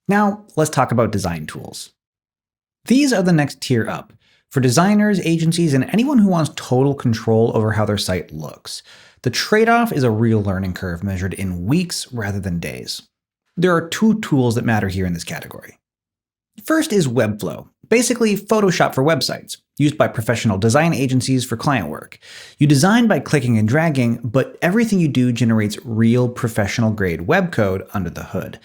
Now, let's talk about design tools. These are the next tier up for designers, agencies, and anyone who wants total control over how their site looks. The trade-off is a real learning curve measured in weeks rather than days. There are two tools that matter here in this category. First is Webflow, basically Photoshop for websites, used by professional design agencies for client work. You design by clicking and dragging, but everything you do generates real professional-grade web code under the hood.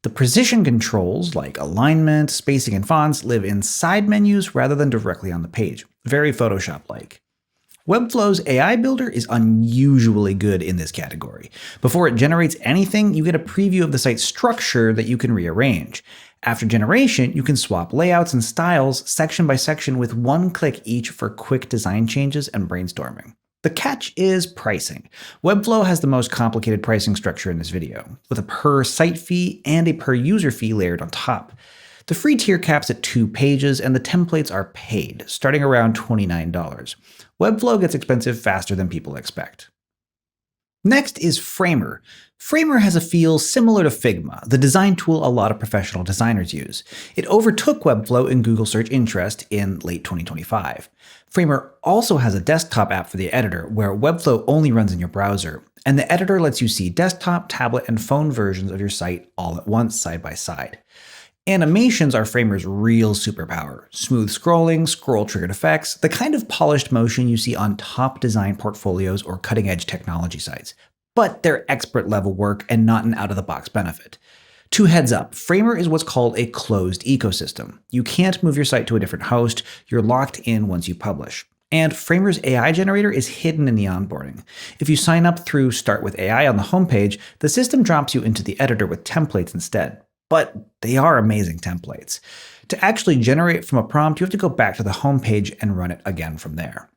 The precision controls, like alignment, spacing, and fonts, live in side menus rather than directly on the page. Very Photoshop-like. Webflow's AI builder is unusually good in this category. Before it generates anything, you get a preview of the site's structure that you can rearrange. After generation, you can swap layouts and styles section by section with one click each for quick design changes and brainstorming. The catch is pricing. Webflow has the most complicated pricing structure in this video, with a per site fee and a per user fee layered on top. The free tier caps at 2 pages, and the templates are paid, starting around $29. Webflow gets expensive faster than people expect. Next is Framer. Framer has a feel similar to Figma, the design tool a lot of professional designers use. It overtook Webflow in Google search interest in late 2025. Framer also has a desktop app for the editor, where Webflow only runs in your browser, and the editor lets you see desktop, tablet, and phone versions of your site all at once side by side. Animations are Framer's real superpower. Smooth scrolling, scroll-triggered effects, the kind of polished motion you see on top design portfolios or cutting-edge technology sites. But they're expert-level work and not an out-of-the-box benefit. Two heads up, Framer is what's called a closed ecosystem. You can't move your site to a different host, you're locked in once you publish. And Framer's AI generator is hidden in the onboarding. If you sign up through Start with AI on the homepage, the system drops you into the editor with templates instead. But they are amazing templates. To actually generate from a prompt, you have to go back to the homepage and run it again from there.